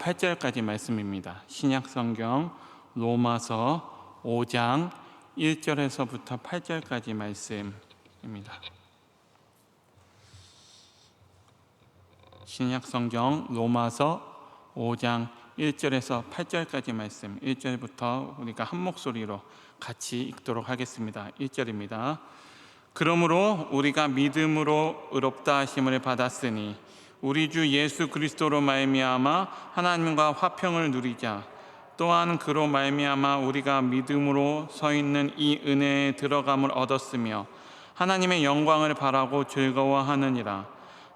8절까지 말씀입니다. 신약성경 로마서 5장 1절에서부터 8절까지 말씀입니다. 신약성경 로마서 5장 1절에서 8절까지 말씀, 1절부터 우리가 한 목소리로 같이 읽도록 하겠습니다. 1절입니다. 그러므로 우리가 믿음으로 의롭다 하심을 받았으니 우리 주 예수 그리스도로 말미암아 하나님과 화평을 누리자. 또한 그로 말미암아 우리가 믿음으로 서 있는 이 은혜에 들어감을 얻었으며 하나님의 영광을 바라고 즐거워하느니라.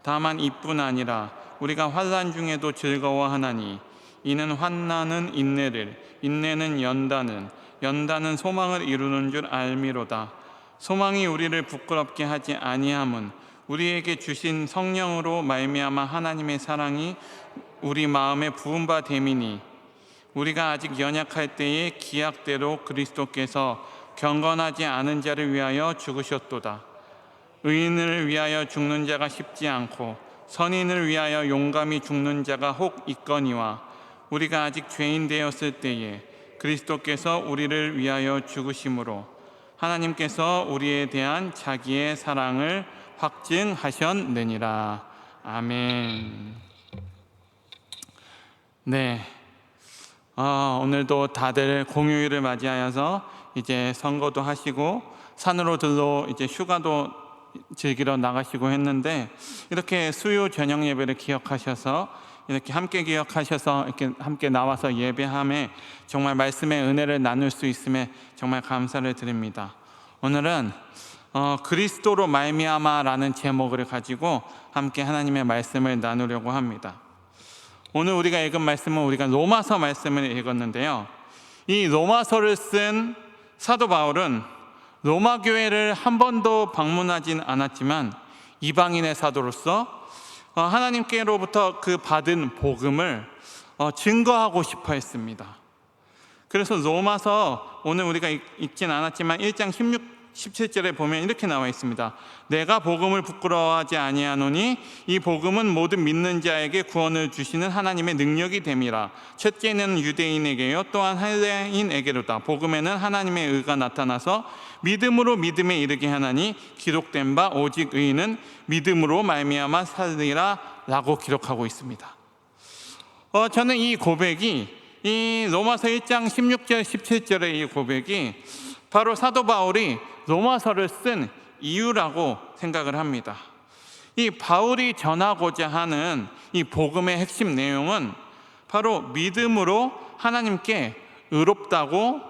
다만 이뿐 아니라 우리가 환난 중에도 즐거워하나니 이는 환난은 인내를, 인내는 연단을, 연단은 소망을 이루는 줄 알미로다. 소망이 우리를 부끄럽게 하지 아니함은 우리에게 주신 성령으로 말미암아 하나님의 사랑이 우리 마음에 부은 바 됨이니 우리가 아직 연약할 때에 기약대로 그리스도께서 경건하지 않은 자를 위하여 죽으셨도다. 의인을 위하여 죽는 자가 쉽지 않고 선인을 위하여 용감히 죽는 자가 혹 있거니와 우리가 아직 죄인 되었을 때에 그리스도께서 우리를 위하여 죽으심으로 하나님께서 우리에 대한 자기의 사랑을 확증하셨느니라. 아멘. 네, 오늘도 다들 공휴일을 맞이하여서 이제 선거도 하시고 산으로 들러 이제 휴가도 즐기러 나가시고 했는데 이렇게 수요 저녁 예배를 기억하셔서 이렇게 함께 기억하셔서 이렇게 함께 나와서 예배함에 정말 말씀의 은혜를 나눌 수 있음에 정말 감사를 드립니다. 오늘은 그리스도로 말미암아라는 제목을 가지고 함께 하나님의 말씀을 나누려고 합니다. 오늘 우리가 읽은 말씀은 우리가 로마서 말씀을 읽었는데요. 이 로마서를 쓴 사도 바울은 로마 교회를 한 번도 방문하진 않았지만 이방인의 사도로서 하나님께로부터 그 받은 복음을 증거하고 싶어 했습니다. 그래서 로마서 오늘 우리가 읽진 않았지만 1장 17절에 보면 이렇게 나와 있습니다. 내가 복음을 부끄러워하지 아니하노니 이 복음은 모든 믿는 자에게 구원을 주시는 하나님의 능력이 됨이라. 첫째는 유대인에게요 또한 헬레인에게로다. 복음에는 하나님의 의가 나타나서 믿음으로 믿음에 이르게 하나니 기록된 바 오직 의인은 믿음으로 말미암아 살리라 라고 기록하고 있습니다. 저는 이 고백이 이 로마서 1장 16절 17절의 이 고백이 바로 사도 바울이 로마서를 쓴 이유라고 생각을 합니다. 이 바울이 전하고자 하는 이 복음의 핵심 내용은 바로 믿음으로 하나님께 의롭다고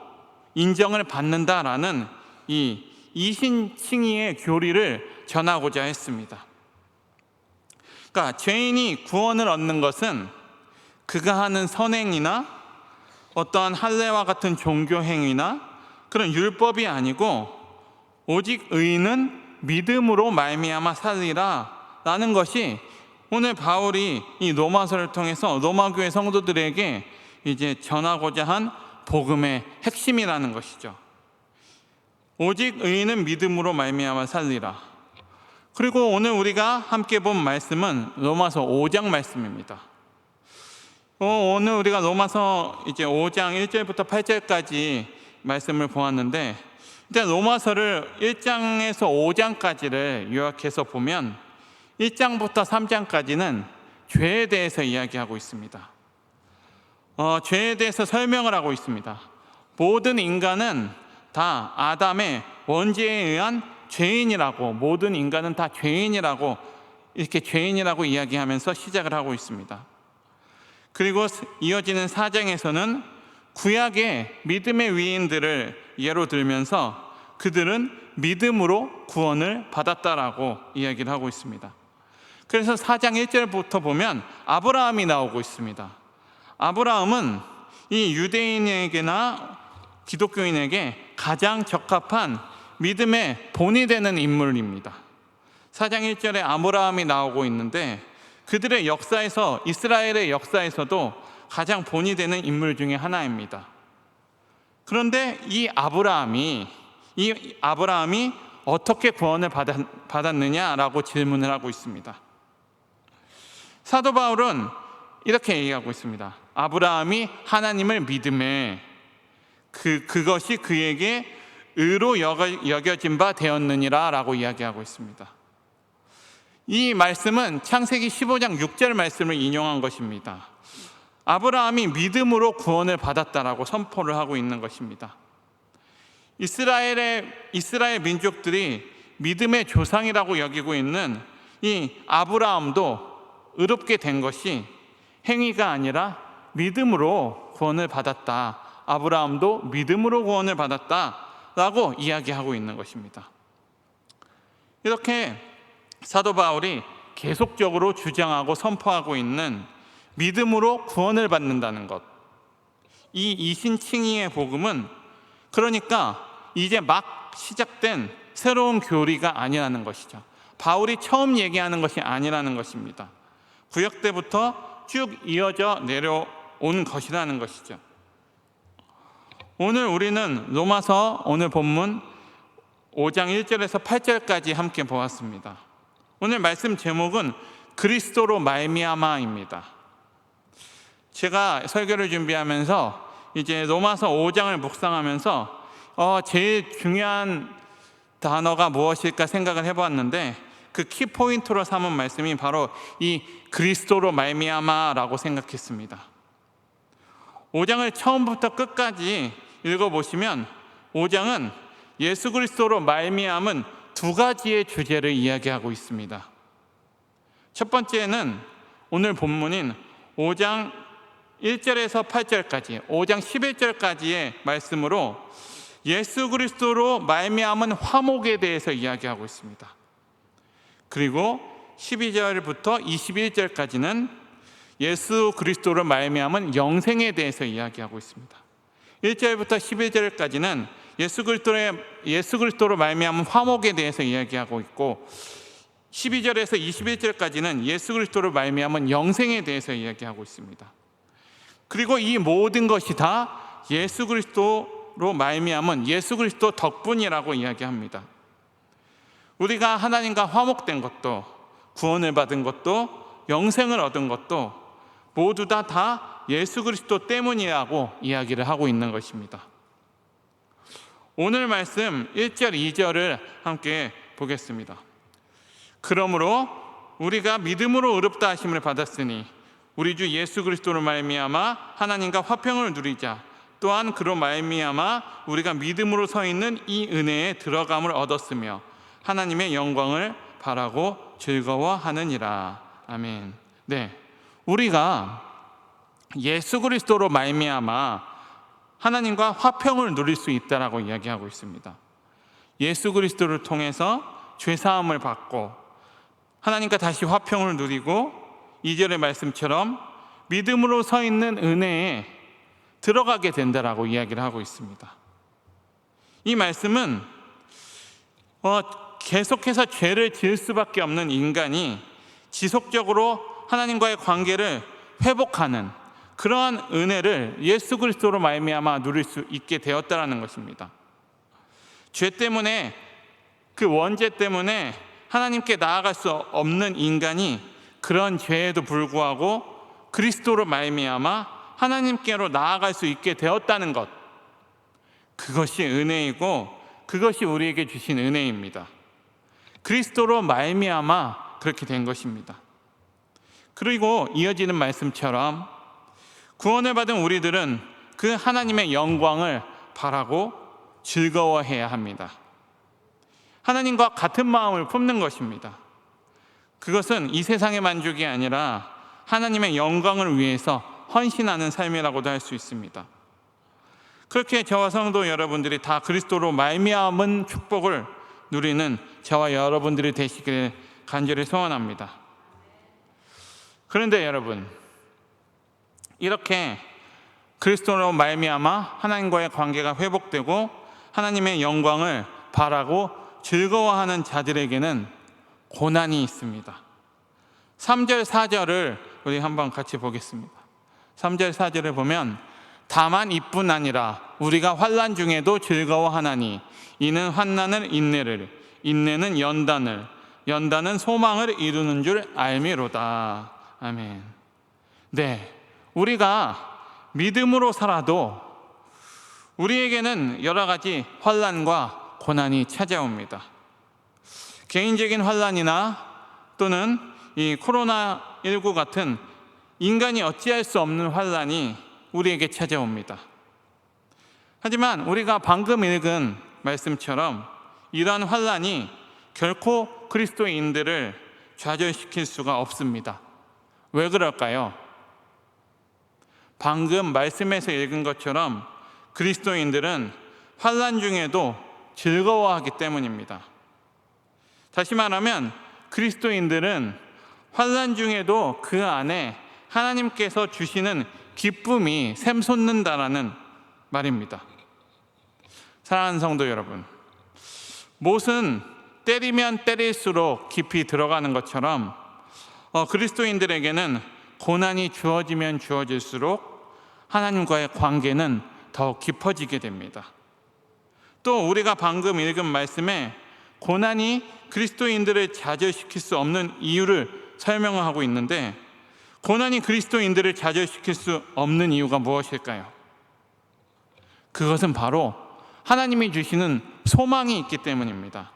인정을 받는다라는 이 이신칭의의 교리를 전하고자 했습니다. 그러니까 죄인이 구원을 얻는 것은 그가 하는 선행이나 어떠한 할례와 같은 종교 행위나 그런 율법이 아니고 오직 의인은 믿음으로 말미암아 살리라 라는 것이 오늘 바울이 이 로마서를 통해서 로마 교회 성도들에게 이제 전하고자 한 복음의 핵심이라는 것이죠. 오직 의인은 믿음으로 말미암아 살리라. 그리고 오늘 우리가 함께 본 말씀은 로마서 5장 말씀입니다. 오늘 우리가 로마서 이제 5장 1절부터 8절까지 말씀을 보았는데 일단 로마서를 1장에서 5장까지를 요약해서 보면 1장부터 3장까지는 죄에 대해서 이야기하고 있습니다. 죄에 대해서 설명을 하고 있습니다. 모든 인간은 다 아담의 원죄에 의한 죄인이라고, 모든 인간은 다 죄인이라고 이렇게 죄인이라고 이야기하면서 시작을 하고 있습니다. 그리고 이어지는 4장에서는 구약의 믿음의 위인들을 예로 들면서 그들은 믿음으로 구원을 받았다라고 이야기를 하고 있습니다. 그래서 4장 1절부터 보면 아브라함이 나오고 있습니다. 아브라함은 이 유대인에게나 기독교인에게 가장 적합한 믿음의 본이 되는 인물입니다. 4장 1절에 아브라함이 나오고 있는데 그들의 역사에서, 이스라엘의 역사에서도 가장 본이 되는 인물 중에 하나입니다. 그런데 이 아브라함이 어떻게 구원을 받았느냐라고 질문을 하고 있습니다. 사도 바울은 이렇게 얘기하고 있습니다. 아브라함이 하나님을 믿음에 그것이 그에게 의로 여겨진 바 되었느니라 라고 이야기하고 있습니다. 이 말씀은 창세기 15장 6절 말씀을 인용한 것입니다. 아브라함이 믿음으로 구원을 받았다라고 선포를 하고 있는 것입니다. 이스라엘 민족들이 믿음의 조상이라고 여기고 있는 이 아브라함도 의롭게 된 것이 행위가 아니라 믿음으로 구원을 받았다. 아브라함도 믿음으로 구원을 받았다라고 이야기하고 있는 것입니다. 이렇게 사도 바울이 계속적으로 주장하고 선포하고 있는 믿음으로 구원을 받는다는 것, 이 이신칭의의 복음은 그러니까 이제 막 시작된 새로운 교리가 아니라는 것이죠. 바울이 처음 얘기하는 것이 아니라는 것입니다. 구약 때부터 쭉 이어져 내려온 것이라는 것이죠. 오늘 우리는 로마서 오늘 본문 5장 1절에서 8절까지 함께 보았습니다. 오늘 말씀 제목은 그리스도로 말미암아입니다. 제가 설교를 준비하면서 이제 로마서 5장을 묵상하면서 제일 중요한 단어가 무엇일까 생각을 해보았는데 그 키포인트로 삼은 말씀이 바로 이 그리스도로 말미암아라고 생각했습니다. 5장을 처음부터 끝까지 읽어보시면 5장은 예수 그리스도로 말미암은 두 가지의 주제를 이야기하고 있습니다. 첫 번째는 오늘 본문인 5장 1절에서 8절까지 5장 11절까지의 말씀으로 예수 그리스도로 말미암은 화목에 대해서 이야기하고 있습니다. 그리고 12절부터 21절까지는 예수 그리스도로 말미암은 영생에 대해서 이야기하고 있습니다. 1절부터 11절까지는 예수 그리스도로 말미암은 화목에 대해서 이야기하고 있고 12절에서 21절까지는 예수 그리스도로 말미암은 영생에 대해서 이야기하고 있습니다. 그리고 이 모든 것이 다 예수 그리스도로 말미암은 예수 그리스도 덕분이라고 이야기합니다. 우리가 하나님과 화목된 것도 구원을 받은 것도 영생을 얻은 것도 모두 다 예수 그리스도 때문이라고 이야기를 하고 있는 것입니다. 오늘 말씀 1절 2절을 함께 보겠습니다. 그러므로 우리가 믿음으로 의롭다 하심을 받았으니 우리 주 예수 그리스도로 말미암아 하나님과 화평을 누리자. 또한 그로 말미암아 우리가 믿음으로 서 있는 이 은혜에 들어감을 얻었으며 하나님의 영광을 바라고 즐거워하느니라. 아멘. 네, 우리가 예수 그리스도로 말미암아 하나님과 화평을 누릴 수 있다라고 이야기하고 있습니다. 예수 그리스도를 통해서 죄사함을 받고 하나님과 다시 화평을 누리고 2절의 말씀처럼 믿음으로 서 있는 은혜에 들어가게 된다라고 이야기를 하고 있습니다. 이 말씀은 계속해서 죄를 지을 수밖에 없는 인간이 지속적으로 하나님과의 관계를 회복하는 그러한 은혜를 예수 그리스도로 말미암아 누릴 수 있게 되었다라는 것입니다. 죄 때문에 그 원죄 때문에 하나님께 나아갈 수 없는 인간이 그런 죄에도 불구하고 그리스도로 말미암아 하나님께로 나아갈 수 있게 되었다는 것, 그것이 은혜이고 그것이 우리에게 주신 은혜입니다. 그리스도로 말미암아 그렇게 된 것입니다. 그리고 이어지는 말씀처럼 구원을 받은 우리들은 그 하나님의 영광을 바라고 즐거워해야 합니다. 하나님과 같은 마음을 품는 것입니다. 그것은 이 세상의 만족이 아니라 하나님의 영광을 위해서 헌신하는 삶이라고도 할 수 있습니다. 그렇게 저와 성도 여러분들이 다 그리스도로 말미암은 축복을 누리는 저와 여러분들이 되시기를 간절히 소원합니다. 그런데 여러분, 이렇게 그리스도로 말미암아 하나님과의 관계가 회복되고 하나님의 영광을 바라고 즐거워하는 자들에게는 고난이 있습니다. 3절 4절을 우리 한번 같이 보겠습니다. 3절 4절을 보면 다만 이뿐 아니라 우리가 환난 중에도 즐거워하나니 이는 환난을 인내를, 인내는 연단을, 연단은 소망을 이루는 줄 알미로다. 아멘. 네, 우리가 믿음으로 살아도 우리에게는 여러 가지 환난과 고난이 찾아옵니다. 개인적인 환난이나 또는 이 코로나19 같은 인간이 어찌할 수 없는 환난이 우리에게 찾아옵니다. 하지만 우리가 방금 읽은 말씀처럼 이러한 환난이 결코 그리스도인들을 좌절시킬 수가 없습니다. 왜 그럴까요? 방금 말씀에서 읽은 것처럼 그리스도인들은 환난 중에도 즐거워하기 때문입니다. 다시 말하면 그리스도인들은 환난 중에도 그 안에 하나님께서 주시는 기쁨이 샘솟는다라는 말입니다. 사랑하는 성도 여러분, 못은 때리면 때릴수록 깊이 들어가는 것처럼 그리스도인들에게는 고난이 주어지면 주어질수록 하나님과의 관계는 더 깊어지게 됩니다. 또 우리가 방금 읽은 말씀에 고난이 그리스도인들을 좌절시킬 수 없는 이유를 설명하고 있는데, 고난이 그리스도인들을 좌절시킬 수 없는 이유가 무엇일까요? 그것은 바로 하나님이 주시는 소망이 있기 때문입니다.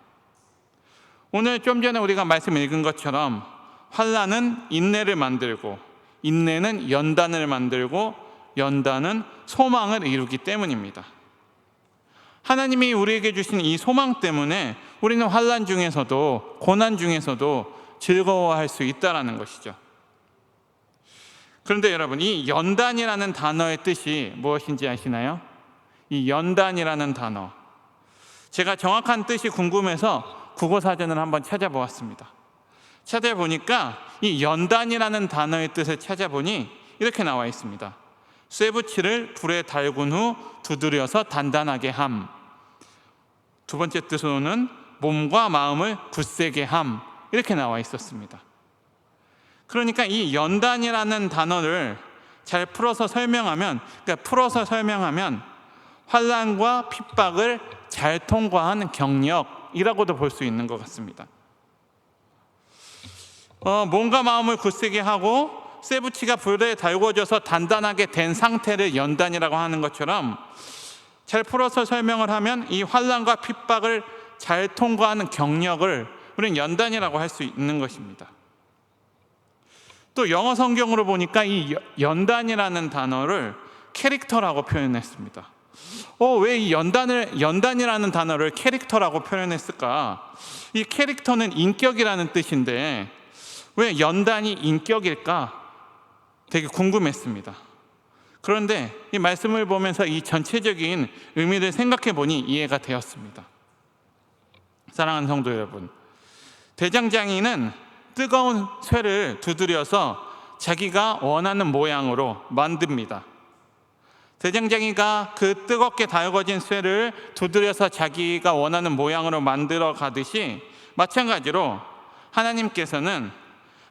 오늘 좀 전에 우리가 말씀 읽은 것처럼 환난은 인내를 만들고, 인내는 연단을 만들고, 연단은 소망을 이루기 때문입니다. 하나님이 우리에게 주신 이 소망 때문에 우리는 환난 중에서도, 고난 중에서도 즐거워할 수 있다는 것이죠. 그런데 여러분, 이 연단이라는 단어의 뜻이 무엇인지 아시나요? 이 연단이라는 단어, 제가 정확한 뜻이 궁금해서 국어사전을 한번 찾아보았습니다. 찾아보니까 이 연단이라는 단어의 뜻을 찾아보니 이렇게 나와 있습니다. 쇠붙이를 불에 달군 후 두드려서 단단하게 함. 두 번째 뜻으로는 몸과 마음을 굳세게 함. 이렇게 나와 있었습니다. 그러니까 이 연단이라는 단어를 잘 풀어서 설명하면, 환난과 핍박을 잘 통과한 경력이라고도 볼 수 있는 것 같습니다. 몸과 마음을 굳세게 하고 쇠붙이가 불에 달궈져서 단단하게 된 상태를 연단이라고 하는 것처럼, 잘 풀어서 설명을 하면 이 환난과 핍박을 잘 통과하는 경력을 우리는 연단이라고 할 수 있는 것입니다. 또 영어 성경으로 보니까 이 연단이라는 단어를 캐릭터라고 표현했습니다. 왜 이 연단이라는 단어를 캐릭터라고 표현했을까? 이 캐릭터는 인격이라는 뜻인데 왜 연단이 인격일까? 되게 궁금했습니다. 그런데 이 말씀을 보면서 이 전체적인 의미를 생각해 보니 이해가 되었습니다. 사랑하는 성도 여러분, 대장장이는 뜨거운 쇠를 두드려서 자기가 원하는 모양으로 만듭니다. 대장장이가 그 뜨겁게 달궈진 쇠를 두드려서 자기가 원하는 모양으로 만들어 가듯이, 마찬가지로 하나님께서는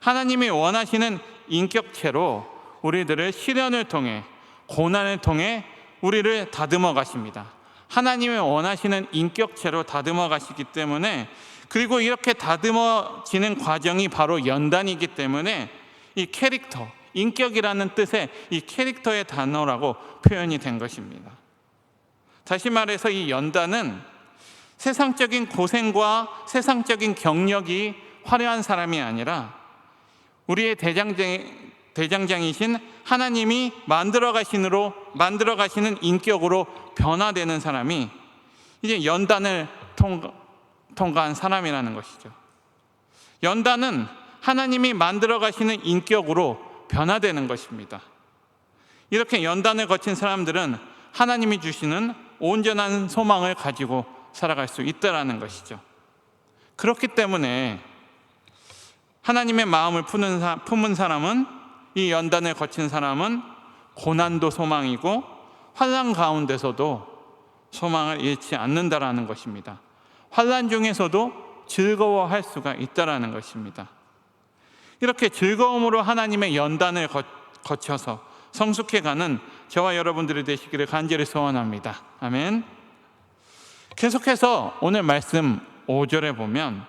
하나님이 원하시는 인격체로 우리들을 시련을 통해, 고난을 통해 우리를 다듬어 가십니다. 하나님이 원하시는 인격체로 다듬어 가시기 때문에, 그리고 이렇게 다듬어지는 과정이 바로 연단이기 때문에 이 캐릭터, 인격이라는 뜻의 이 캐릭터의 단어라고 표현이 된 것입니다. 다시 말해서 이 연단은 세상적인 고생과 세상적인 경력이 화려한 사람이 아니라 우리의 대장장이신 하나님이 만들어 가시는 인격으로 변화되는 사람이 이제 연단을 통과한 사람이라는 것이죠. 연단은 하나님이 만들어 가시는 인격으로 변화되는 것입니다. 이렇게 연단을 거친 사람들은 하나님이 주시는 온전한 소망을 가지고 살아갈 수 있다는 것이죠. 그렇기 때문에 하나님의 마음을 품은 사람은, 이 연단을 거친 사람은 고난도 소망이고 환난 가운데서도 소망을 잃지 않는다라는 것입니다. 환난 중에서도 즐거워할 수가 있다라는 것입니다. 이렇게 즐거움으로 하나님의 연단을 거쳐서 성숙해가는 저와 여러분들이 되시기를 간절히 소원합니다. 아멘. 계속해서 오늘 말씀 5절에 보면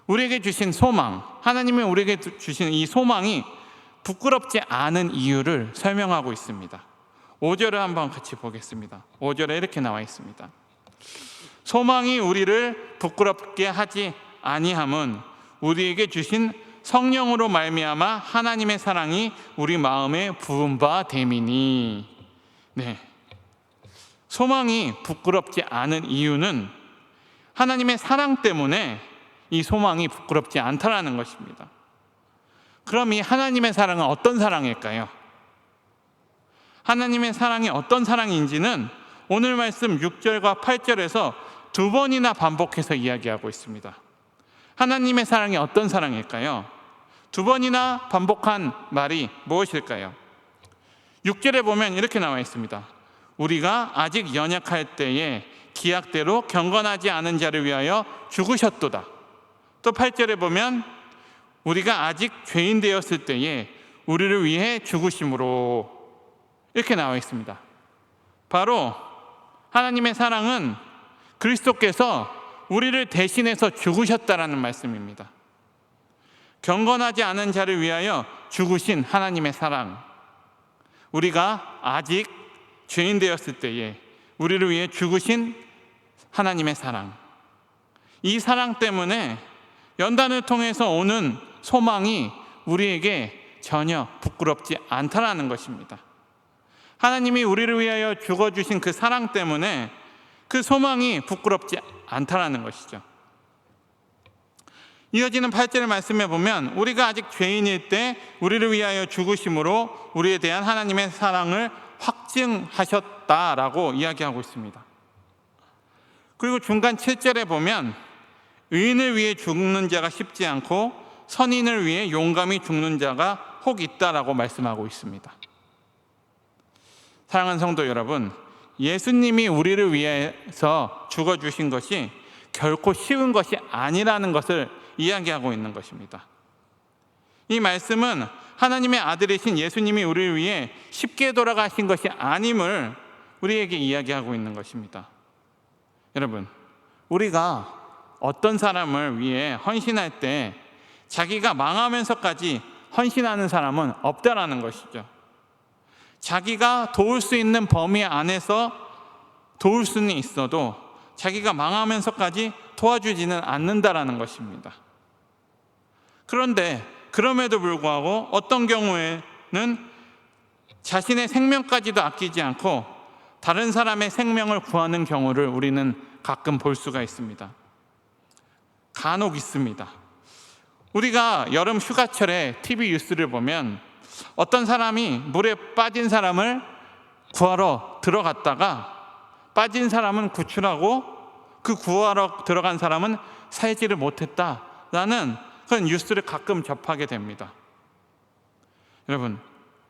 우리에게 주신 소망, 하나님이 우리에게 주신 이 소망이 부끄럽지 않은 이유를 설명하고 있습니다. 5절을 한번 같이 보겠습니다. 5절에 이렇게 나와 있습니다. 소망이 우리를 부끄럽게 하지 아니함은 우리에게 주신 성령으로 말미암아 하나님의 사랑이 우리 마음에 부은 바 됨이니. 네, 소망이 부끄럽지 않은 이유는 하나님의 사랑 때문에 이 소망이 부끄럽지 않다라는 것입니다. 그럼 이 하나님의 사랑은 어떤 사랑일까요? 하나님의 사랑이 어떤 사랑인지는 오늘 말씀 6절과 8절에서 두 번이나 반복해서 이야기하고 있습니다. 하나님의 사랑이 어떤 사랑일까요? 두 번이나 반복한 말이 무엇일까요? 6절에 보면 이렇게 나와 있습니다. 우리가 아직 연약할 때에 기약대로 경건하지 않은 자를 위하여 죽으셨도다. 또 8절에 보면 우리가 아직 죄인 되었을 때에 우리를 위해 죽으심으로, 이렇게 나와 있습니다. 바로 하나님의 사랑은 그리스도께서 우리를 대신해서 죽으셨다라는 말씀입니다. 경건하지 않은 자를 위하여 죽으신 하나님의 사랑, 우리가 아직 죄인 되었을 때에 우리를 위해 죽으신 하나님의 사랑, 이 사랑 때문에 연단을 통해서 오는 소망이 우리에게 전혀 부끄럽지 않다라는 것입니다. 하나님이 우리를 위하여 죽어주신 그 사랑 때문에 그 소망이 부끄럽지 않다라는 것이죠. 이어지는 8절의 말씀에 보면 우리가 아직 죄인일 때 우리를 위하여 죽으심으로 우리에 대한 하나님의 사랑을 확증하셨다라고 이야기하고 있습니다. 그리고 중간 7절에 보면 의인을 위해 죽는 자가 쉽지 않고 선인을 위해 용감히 죽는 자가 혹 있다라고 말씀하고 있습니다. 사랑하는 성도 여러분, 예수님이 우리를 위해서 죽어주신 것이 결코 쉬운 것이 아니라는 것을 이야기하고 있는 것입니다. 이 말씀은 하나님의 아들이신 예수님이 우리를 위해 쉽게 돌아가신 것이 아님을 우리에게 이야기하고 있는 것입니다. 여러분, 우리가 어떤 사람을 위해 헌신할 때 자기가 망하면서까지 헌신하는 사람은 없다라는 것이죠. 자기가 도울 수 있는 범위 안에서 도울 수는 있어도 자기가 망하면서까지 도와주지는 않는다라는 것입니다. 그런데 그럼에도 불구하고 어떤 경우에는 자신의 생명까지도 아끼지 않고 다른 사람의 생명을 구하는 경우를 우리는 가끔 볼 수가 있습니다. 간혹 있습니다. 우리가 여름 휴가철에 TV 뉴스를 보면 어떤 사람이 물에 빠진 사람을 구하러 들어갔다가 빠진 사람은 구출하고 그 구하러 들어간 사람은 살지를 못했다라는 그런 뉴스를 가끔 접하게 됩니다. 여러분,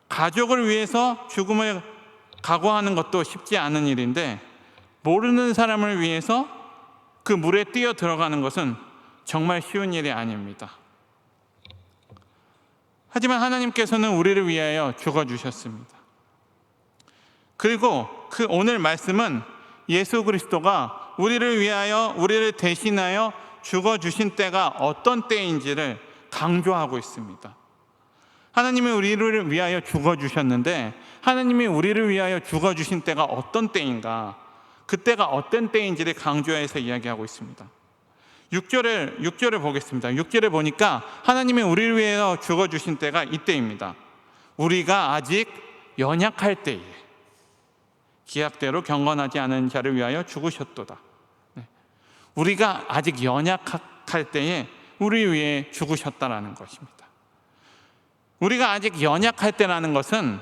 가족을 위해서 죽음을 각오하는 것도 쉽지 않은 일인데 모르는 사람을 위해서 그 물에 뛰어 들어가는 것은 정말 쉬운 일이 아닙니다. 하지만 하나님께서는 우리를 위하여 죽어주셨습니다. 그리고 그 오늘 말씀은 예수 그리스도가 우리를 위하여, 우리를 대신하여 죽어주신 때가 어떤 때인지를 강조하고 있습니다. 하나님이 우리를 위하여 죽어주셨는데 하나님이 우리를 위하여 죽어주신 때가 어떤 때인가, 그때가 어떤 때인지를 강조해서 이야기하고 있습니다. 6절을 보겠습니다. 6절에 보니까 하나님이 우리를 위하여 죽어주신 때가 이때입니다. 우리가 아직 연약할 때에 기약대로 경건하지 않은 자를 위하여 죽으셨도다. 우리가 아직 연약할 때에 우리 위해 죽으셨다라는 것입니다. 우리가 아직 연약할 때라는 것은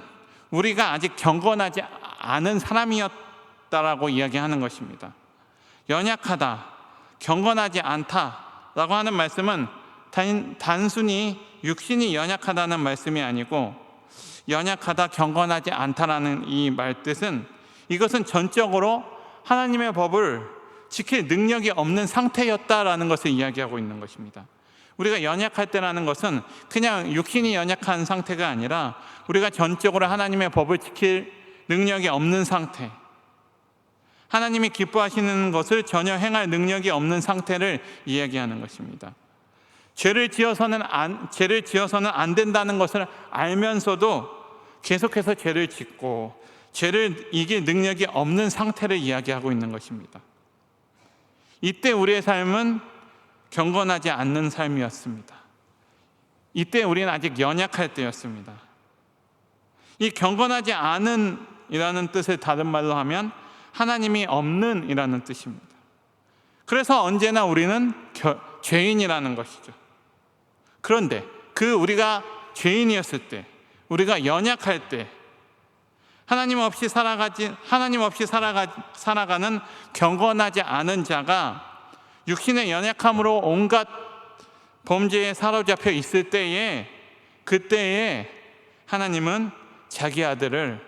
우리가 아직 경건하지 않은 사람이었다라고 이야기하는 것입니다. 연약하다, 경건하지 않다라고 하는 말씀은 단순히 육신이 연약하다는 말씀이 아니고 연약하다, 경건하지 않다라는 이 말뜻은 이것은 전적으로 하나님의 법을 지킬 능력이 없는 상태였다라는 것을 이야기하고 있는 것입니다. 우리가 연약할 때라는 것은 그냥 육신이 연약한 상태가 아니라 우리가 전적으로 하나님의 법을 지킬 능력이 없는 상태, 하나님이 기뻐하시는 것을 전혀 행할 능력이 없는 상태를 이야기하는 것입니다. 죄를 지어서는 안 된다는 것을 알면서도 계속해서 죄를 짓고 죄를 이길 능력이 없는 상태를 이야기하고 있는 것입니다. 이때 우리의 삶은 경건하지 않는 삶이었습니다. 이때 우리는 아직 연약할 때였습니다. 이 경건하지 않은 이라는 뜻을 다른 말로 하면 하나님이 없는 이라는 뜻입니다. 그래서 언제나 우리는 죄인이라는 것이죠. 그런데 우리가 죄인이었을 때, 우리가 연약할 때, 하나님 없이 살아가는 경건하지 않은 자가 육신의 연약함으로 온갖 범죄에 사로잡혀 있을 때에, 그때에 하나님은 자기 아들을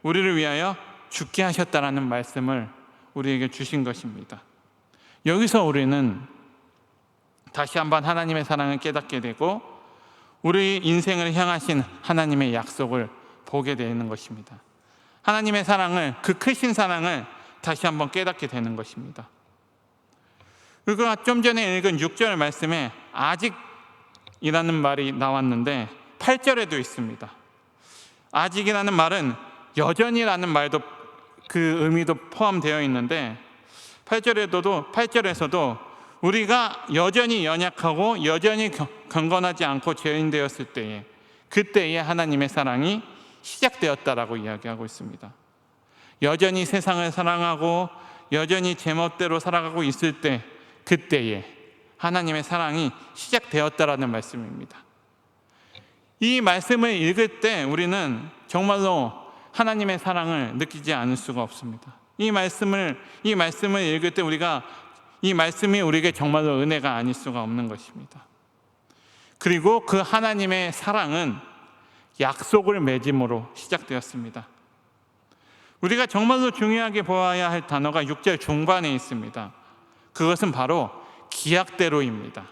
우리를 위하여 죽게 하셨다라는 말씀을 우리에게 주신 것입니다. 여기서 우리는 다시 한번 하나님의 사랑을 깨닫게 되고 우리 인생을 향하신 하나님의 약속을 보게 되는 것입니다. 하나님의 사랑을, 그 크신 사랑을 다시 한번 깨닫게 되는 것입니다. 우리가 좀 전에 읽은 6절 말씀에 아직이라는 말이 나왔는데 8절에도 있습니다. 아직이라는 말은 여전히라는 말도 그 의미도 포함되어 있는데 8절에서도 우리가 여전히 연약하고 여전히 경건하지 않고 죄인 되었을 때에, 그때에 하나님의 사랑이 시작되었다라고 이야기하고 있습니다. 여전히 세상을 사랑하고 여전히 제멋대로 살아가고 있을 때, 그때에 하나님의 사랑이 시작되었다라는 말씀입니다. 이 말씀을 읽을 때 우리는 정말로 하나님의 사랑을 느끼지 않을 수가 없습니다. 이 말씀을 읽을 때 이 말씀이 우리에게 정말로 은혜가 아닐 수가 없는 것입니다. 그리고 그 하나님의 사랑은 약속을 맺음으로 시작되었습니다. 우리가 정말로 중요하게 보아야 할 단어가 6절 중반에 있습니다. 그것은 바로 기약대로입니다.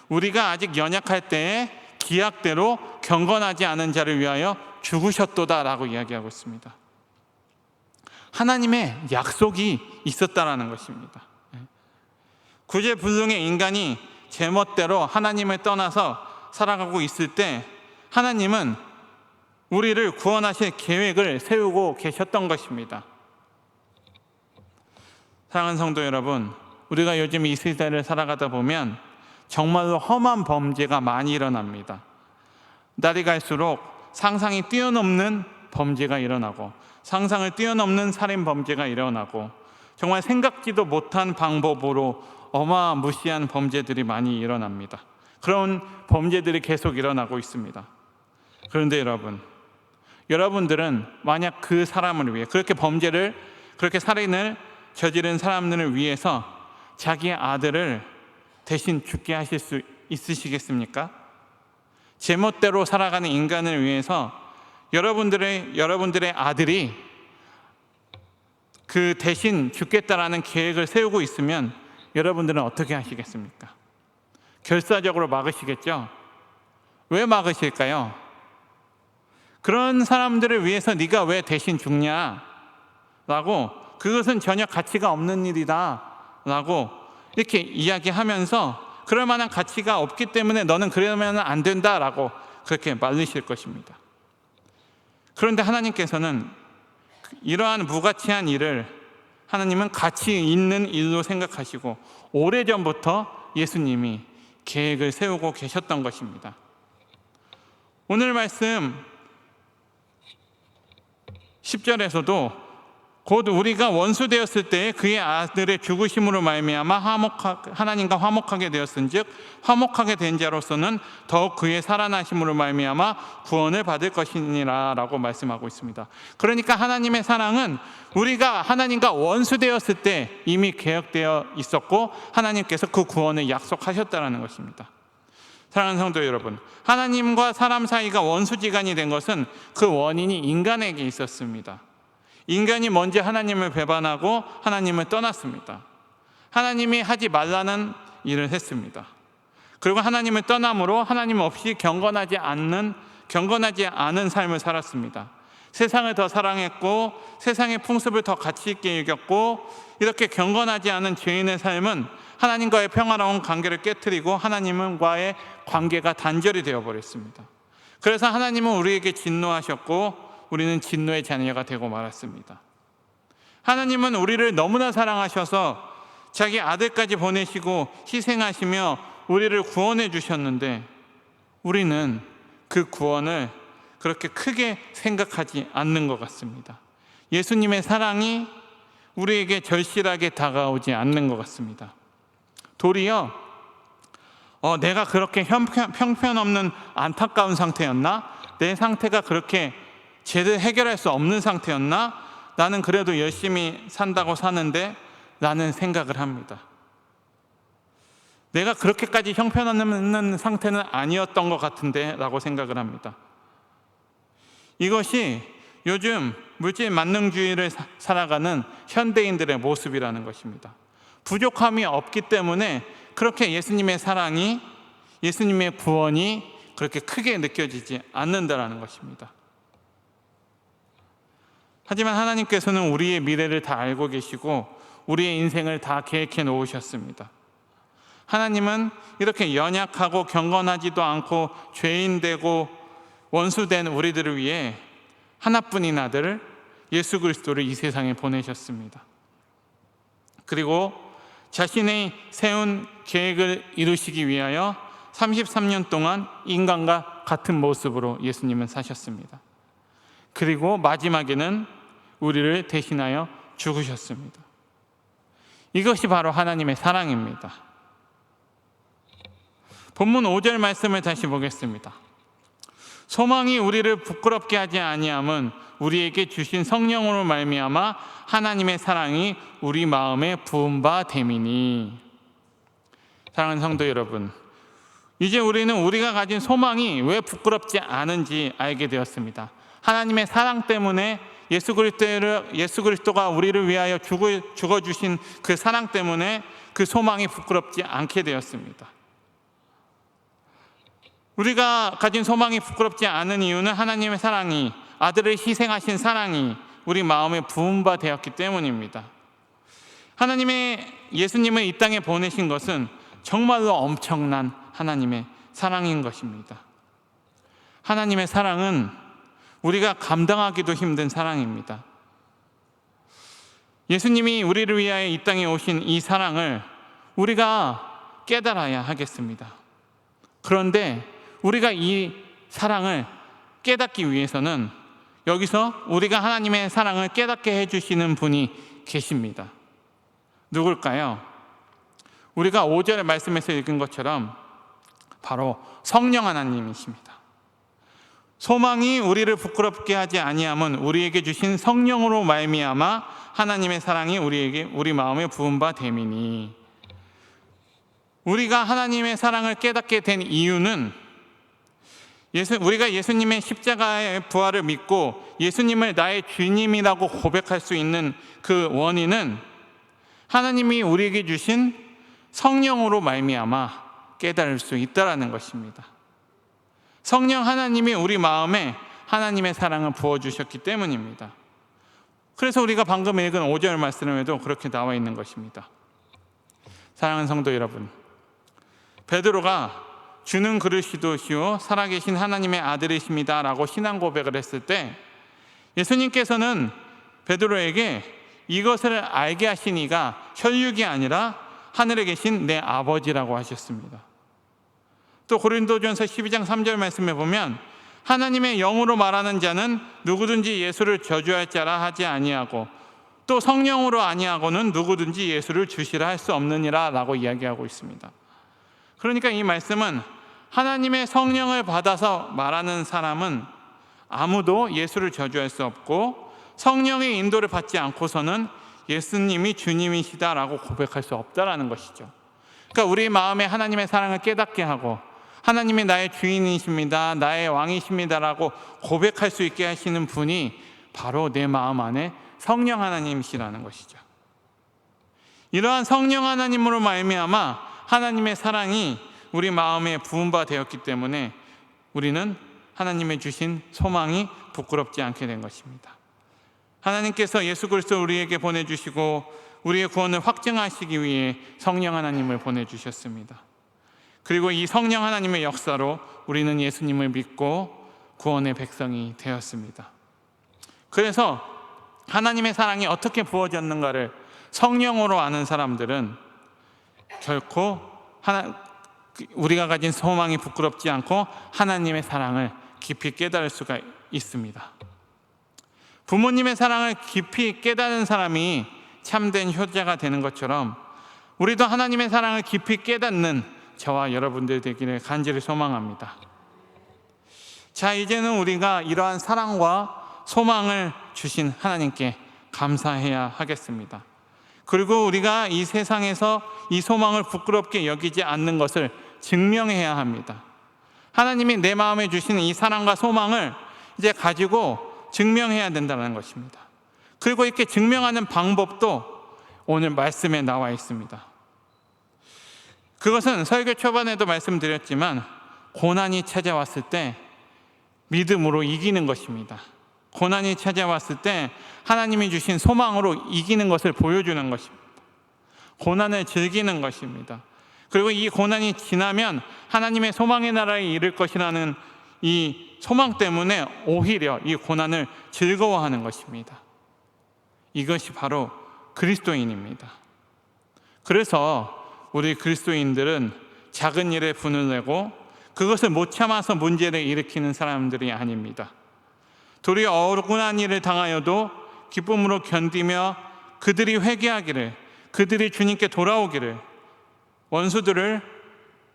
우리가 아직 연약할 때에 기약대로 경건하지 않은 자를 위하여 죽으셨도다라고 이야기하고 있습니다. 하나님의 약속이 있었다라는 것입니다. 구제불능의 인간이 제멋대로 하나님을 떠나서 살아가고 있을 때 하나님은 우리를 구원하실 계획을 세우고 계셨던 것입니다. 사랑하는 성도 여러분, 우리가 요즘 이 시대를 살아가다 보면 정말로 험한 범죄가 많이 일어납니다. 날이 갈수록 상상이 뛰어넘는 범죄가 일어나고 상상을 뛰어넘는 살인 범죄가 일어나고 정말 생각지도 못한 방법으로 어마무시한 범죄들이 많이 일어납니다. 그런 범죄들이 계속 일어나고 있습니다. 그런데 여러분들은 만약 그 사람을 위해 그렇게 살인을 저지른 사람들을 위해서 자기 아들을 대신 죽게 하실 수 있으시겠습니까? 제멋대로 살아가는 인간을 위해서 여러분들의 아들이 그 대신 죽겠다라는 계획을 세우고 있으면 여러분들은 어떻게 하시겠습니까? 결사적으로 막으시겠죠? 왜 막으실까요? 그런 사람들을 위해서 네가 왜 대신 죽냐? 라고, 그것은 전혀 가치가 없는 일이다 라고 이렇게 이야기하면서 그럴 만한 가치가 없기 때문에 너는 그러면 안 된다라고 그렇게 말리실 것입니다. 그런데 하나님께서는 이러한 무가치한 일을 하나님은 가치 있는 일로 생각하시고 오래전부터 예수님이 계획을 세우고 계셨던 것입니다. 오늘 말씀 10절에서도 곧 우리가 원수 되었을 때 그의 아들의 죽으심으로 말미암아 하나님과 화목하게 되었은즉 화목하게 된 자로서는 더욱 그의 살아나심으로 말미암아 구원을 받을 것이니라 라고 말씀하고 있습니다. 그러니까 하나님의 사랑은 우리가 하나님과 원수 되었을 때 이미 계획되어 있었고 하나님께서 그 구원을 약속하셨다는 것입니다. 사랑하는 성도 여러분, 하나님과 사람 사이가 원수지간이 된 것은 그 원인이 인간에게 있었습니다. 인간이 먼저 하나님을 배반하고 하나님을 떠났습니다. 하나님이 하지 말라는 일을 했습니다. 그리고 하나님을 떠남으로 하나님 없이 경건하지 않은 삶을 살았습니다. 세상을 더 사랑했고 세상의 풍습을 더 가치 있게 여겼고 이렇게 경건하지 않은 죄인의 삶은 하나님과의 평화로운 관계를 깨뜨리고 하나님과의 관계가 단절이 되어버렸습니다. 그래서 하나님은 우리에게 진노하셨고 우리는 진노의 자녀가 되고 말았습니다. 하나님은 우리를 너무나 사랑하셔서 자기 아들까지 보내시고 희생하시며 우리를 구원해 주셨는데 우리는 그 구원을 그렇게 크게 생각하지 않는 것 같습니다. 예수님의 사랑이 우리에게 절실하게 다가오지 않는 것 같습니다. 도리어 내가 그렇게 형편없는 안타까운 상태였나? 내 상태가 그렇게 제대로 해결할 수 없는 상태였나? 나는 그래도 열심히 산다고 사는데 라는 생각을 합니다. 내가 그렇게까지 형편없는 상태는 아니었던 것 같은데 라고 생각을 합니다. 이것이 요즘 물질 만능주의를 살아가는 현대인들의 모습이라는 것입니다. 부족함이 없기 때문에 그렇게 예수님의 사랑이, 예수님의 구원이 그렇게 크게 느껴지지 않는다라는 것입니다. 하지만 하나님께서는 우리의 미래를 다 알고 계시고 우리의 인생을 다 계획해 놓으셨습니다. 하나님은 이렇게 연약하고 경건하지도 않고 죄인되고 원수된 우리들을 위해 하나뿐인 아들 예수 그리스도를 이 세상에 보내셨습니다. 그리고 자신의 세운 계획을 이루시기 위하여 33년 동안 인간과 같은 모습으로 예수님은 사셨습니다. 그리고 마지막에는 우리를 대신하여 죽으셨습니다. 이것이 바로 하나님의 사랑입니다. 본문 5절 말씀을 다시 보겠습니다. 소망이 우리를 부끄럽게 하지 아니함은 우리에게 주신 성령으로 말미암아 하나님의 사랑이 우리 마음에 부은 바 됨이니. 사랑하는 성도 여러분, 이제 우리는 우리가 가진 소망이 왜 부끄럽지 않은지 알게 되었습니다. 하나님의 사랑 때문에 예수 그리스도가 우리를 위하여 죽어주신 그 사랑 때문에 그 소망이 부끄럽지 않게 되었습니다. 우리가 가진 소망이 부끄럽지 않은 이유는 하나님의 사랑이, 아들을 희생하신 사랑이 우리 마음에 부은 바 되었기 때문입니다. 하나님의 예수님을 이 땅에 보내신 것은 정말로 엄청난 하나님의 사랑인 것입니다. 하나님의 사랑은 우리가 감당하기도 힘든 사랑입니다. 예수님이 우리를 위하여 이 땅에 오신 이 사랑을 우리가 깨달아야 하겠습니다. 그런데 우리가 이 사랑을 깨닫기 위해서는 여기서 우리가 하나님의 사랑을 깨닫게 해주시는 분이 계십니다. 누굴까요? 우리가 5절의 말씀에서 읽은 것처럼 바로 성령 하나님이십니다. 소망이 우리를 부끄럽게 하지 아니함은 우리에게 주신 성령으로 말미암아 하나님의 사랑이 우리 마음에 부은 바 됨이니. 우리가 하나님의 사랑을 깨닫게 된 이유는 우리가 예수님의 십자가의 부활을 믿고 예수님을 나의 주님이라고 고백할 수 있는 그 원인은 하나님이 우리에게 주신 성령으로 말미암아 깨달을 수 있다라는 것입니다. 성령 하나님이 우리 마음에 하나님의 사랑을 부어주셨기 때문입니다. 그래서 우리가 방금 읽은 5절 말씀에도 그렇게 나와 있는 것입니다. 사랑하는 성도 여러분, 베드로가 주는 그리스도시요 살아계신 하나님의 아들이십니다 라고 신앙 고백을 했을 때 예수님께서는 베드로에게 이것을 알게 하신 이가 혈육이 아니라 하늘에 계신 내 아버지라고 하셨습니다. 또 고린도전서 12장 3절 말씀에 보면 하나님의 영으로 말하는 자는 누구든지 예수를 저주할 자라 하지 아니하고 또 성령으로 아니하고는 누구든지 예수를 주시라 할 수 없느니라 라고 이야기하고 있습니다. 그러니까 이 말씀은 하나님의 성령을 받아서 말하는 사람은 아무도 예수를 저주할 수 없고 성령의 인도를 받지 않고서는 예수님이 주님이시다라고 고백할 수 없다라는 것이죠. 그러니까 우리 마음에 하나님의 사랑을 깨닫게 하고 하나님이 나의 주인이십니다, 나의 왕이십니다라고 고백할 수 있게 하시는 분이 바로 내 마음 안에 성령 하나님이시라는 것이죠. 이러한 성령 하나님으로 말미암아 하나님의 사랑이 우리 마음에 부은 바 되었기 때문에 우리는 하나님의 주신 소망이 부끄럽지 않게 된 것입니다. 하나님께서 예수 그리스도를 우리에게 보내주시고 우리의 구원을 확증하시기 위해 성령 하나님을 보내주셨습니다. 그리고 이 성령 하나님의 역사로 우리는 예수님을 믿고 구원의 백성이 되었습니다. 그래서 하나님의 사랑이 어떻게 부어졌는가를 성령으로 아는 사람들은 결코 우리가 가진 소망이 부끄럽지 않고 하나님의 사랑을 깊이 깨달을 수가 있습니다. 부모님의 사랑을 깊이 깨달은 사람이 참된 효자가 되는 것처럼 우리도 하나님의 사랑을 깊이 깨닫는 저와 여러분들 되기를 간절히 소망합니다. 자, 이제는 우리가 이러한 사랑과 소망을 주신 하나님께 감사해야 하겠습니다. 그리고 우리가 이 세상에서 이 소망을 부끄럽게 여기지 않는 것을 증명해야 합니다. 하나님이 내 마음에 주신 이 사랑과 소망을 이제 가지고 증명해야 된다는 것입니다. 그리고 이렇게 증명하는 방법도 오늘 말씀에 나와 있습니다. 그것은 설교 초반에도 말씀드렸지만 고난이 찾아왔을 때 믿음으로 이기는 것입니다. 고난이 찾아왔을 때 하나님이 주신 소망으로 이기는 것을 보여주는 것입니다. 고난을 즐기는 것입니다. 그리고 이 고난이 지나면 하나님의 소망의 나라에 이를 것이라는 이 소망 때문에 오히려 이 고난을 즐거워하는 것입니다. 이것이 바로 그리스도인입니다. 그래서 우리 그리스도인들은 작은 일에 분을 내고 그것을 못 참아서 문제를 일으키는 사람들이 아닙니다. 도리어 억울한 일을 당하여도 기쁨으로 견디며 그들이 회개하기를, 그들이 주님께 돌아오기를, 원수들을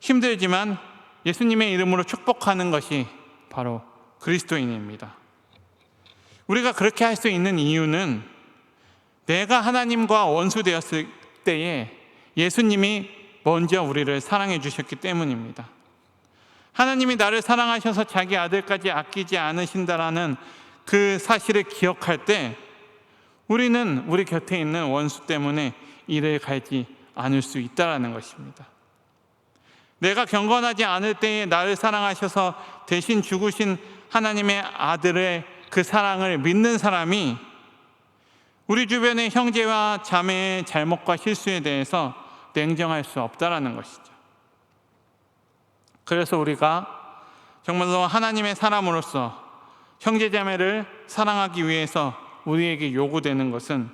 힘들지만 예수님의 이름으로 축복하는 것이 바로 그리스도인입니다. 우리가 그렇게 할 수 있는 이유는 내가 하나님과 원수되었을 때에 예수님이 먼저 우리를 사랑해 주셨기 때문입니다. 하나님이 나를 사랑하셔서 자기 아들까지 아끼지 않으신다라는 그 사실을 기억할 때 우리는 우리 곁에 있는 원수 때문에 이를 갈지 않을 수 있다는 것입니다. 내가 경건하지 않을 때에 나를 사랑하셔서 대신 죽으신 하나님의 아들의 그 사랑을 믿는 사람이 우리 주변의 형제와 자매의 잘못과 실수에 대해서 냉정할 수 없다는 것이죠. 그래서 우리가 정말로 하나님의 사람으로서 형제자매를 사랑하기 위해서 우리에게 요구되는 것은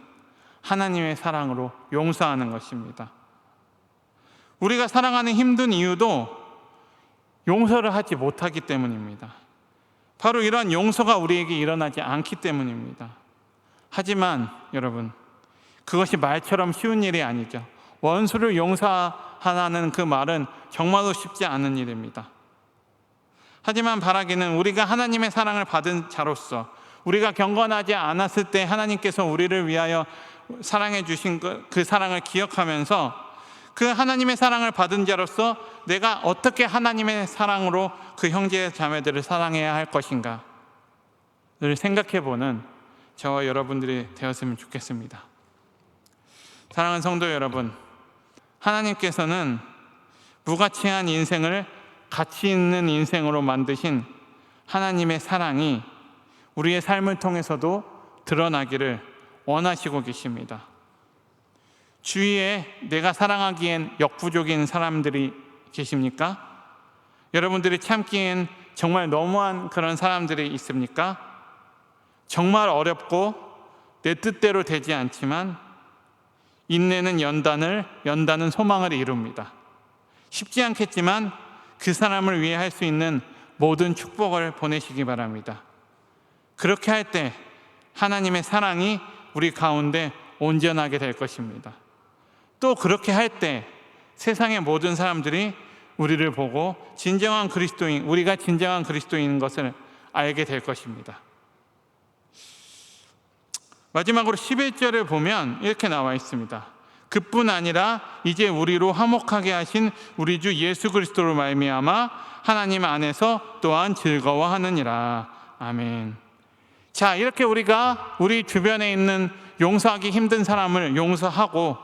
하나님의 사랑으로 용서하는 것입니다. 우리가 사랑하는 힘든 이유도 용서를 하지 못하기 때문입니다. 바로 이러한 용서가 우리에게 일어나지 않기 때문입니다. 하지만 여러분, 그것이 말처럼 쉬운 일이 아니죠. 원수를 용서하라는 그 말은 정말로 쉽지 않은 일입니다. 하지만 바라기는 우리가 하나님의 사랑을 받은 자로서 우리가 경건하지 않았을 때 하나님께서 우리를 위하여 사랑해 주신 그 사랑을 기억하면서 그 하나님의 사랑을 받은 자로서 내가 어떻게 하나님의 사랑으로 그 형제 자매들을 사랑해야 할 것인가를 생각해 보는 저와 여러분들이 되었으면 좋겠습니다. 사랑하는 성도 여러분, 하나님께서는 무가치한 인생을 가치 있는 인생으로 만드신 하나님의 사랑이 우리의 삶을 통해서도 드러나기를 원하시고 계십니다. 주위에 내가 사랑하기엔 역부족인 사람들이 계십니까? 여러분들이 참기엔 정말 너무한 그런 사람들이 있습니까? 정말 어렵고 내 뜻대로 되지 않지만 인내는 연단은 소망을 이룹니다. 쉽지 않겠지만 그 사람을 위해 할 수 있는 모든 축복을 보내시기 바랍니다. 그렇게 할 때 하나님의 사랑이 우리 가운데 온전하게 될 것입니다. 또 그렇게 할 때 세상의 모든 사람들이 우리를 보고 우리가 진정한 그리스도인인 것을 알게 될 것입니다. 마지막으로 11절을 보면 이렇게 나와 있습니다. 그뿐 아니라 이제 우리로 화목하게 하신 우리 주 예수 그리스도로 말미암아 하나님 안에서 또한 즐거워하느니라. 아멘. 자, 이렇게 우리가 우리 주변에 있는 용서하기 힘든 사람을 용서하고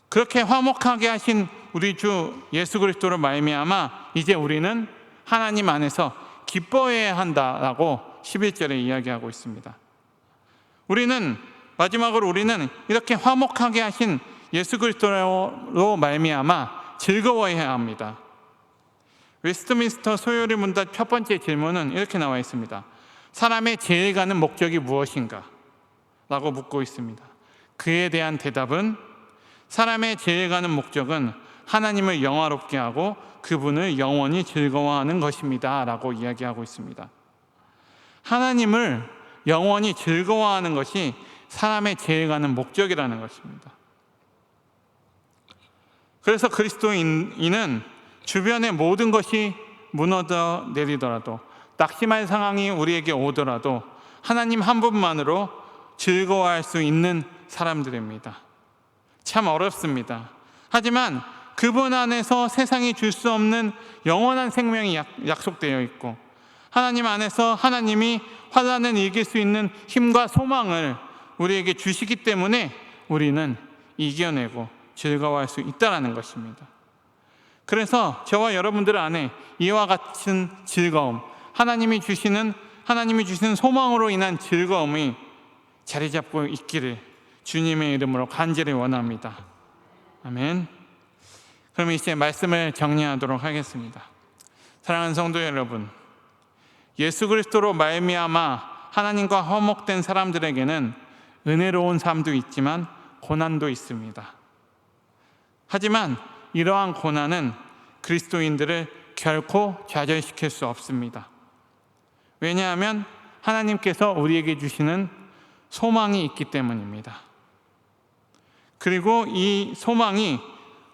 그렇게 화목하게 하신 우리 주 예수 그리스도로 말미암아 이제 우리는 하나님 안에서 기뻐해야 한다라고 11절에 이야기하고 있습니다. 마지막으로 우리는 이렇게 화목하게 하신 예수 그리스도로 말미암아 즐거워해야 합니다. 웨스트민스터 소요리 문답 첫 번째 질문은 이렇게 나와 있습니다. 사람의 제일 가는 목적이 무엇인가? 라고 묻고 있습니다. 그에 대한 대답은 사람의 제일 가는 목적은 하나님을 영화롭게 하고 그분을 영원히 즐거워하는 것입니다. 라고 이야기하고 있습니다. 하나님을 영원히 즐거워하는 것이 사람의 제일 가는 목적이라는 것입니다. 그래서 그리스도인은 주변의 모든 것이 무너져 내리더라도, 낙심할 상황이 우리에게 오더라도 하나님 한 분만으로 즐거워할 수 있는 사람들입니다. 참 어렵습니다. 하지만 그분 안에서 세상이 줄 수 없는 영원한 생명이 약속되어 있고, 하나님 안에서 하나님이 환난을 이길 수 있는 힘과 소망을 우리에게 주시기 때문에 우리는 이겨내고 즐거워할 수 있다는 것입니다. 그래서 저와 여러분들 안에 이와 같은 즐거움, 하나님이 주시는 소망으로 인한 즐거움이 자리 잡고 있기를 주님의 이름으로 간절히 원합니다. 아멘. 그럼 이제 말씀을 정리하도록 하겠습니다. 사랑하는 성도 여러분, 예수 그리스도로 말미암아 하나님과 화목된 사람들에게는 은혜로운 삶도 있지만 고난도 있습니다. 하지만 이러한 고난은 그리스도인들을 결코 좌절시킬 수 없습니다. 왜냐하면 하나님께서 우리에게 주시는 소망이 있기 때문입니다. 그리고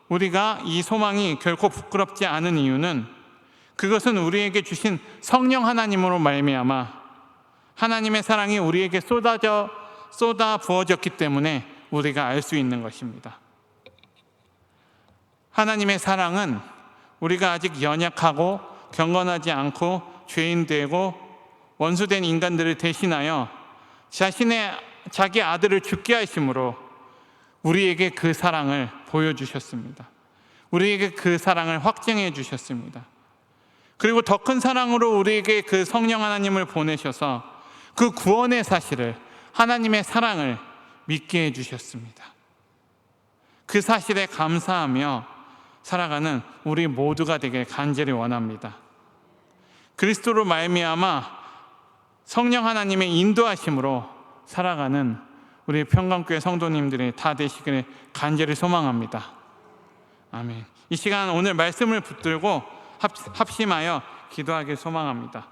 우리가 이 소망이 결코 부끄럽지 않은 이유는 그것은 우리에게 주신 성령 하나님으로 말미암아 하나님의 사랑이 우리에게 쏟아 부어졌기 때문에 우리가 알 수 있는 것입니다. 하나님의 사랑은 우리가 아직 연약하고 경건하지 않고 죄인되고 원수된 인간들을 대신하여 자기 아들을 죽게 하심으로 우리에게 그 사랑을 보여주셨습니다. 우리에게 그 사랑을 확증해 주셨습니다. 그리고 더 큰 사랑으로 우리에게 그 성령 하나님을 보내셔서 그 구원의 사실을, 하나님의 사랑을 믿게 해주셨습니다. 그 사실에 감사하며 살아가는 우리 모두가 되길 간절히 원합니다. 그리스도로 말미암아 성령 하나님의 인도하심으로 살아가는 우리 평강교회 성도님들이 다 되시기를 간절히 소망합니다. 아멘. 이 시간 오늘 말씀을 붙들고 합심하여 기도하길 소망합니다.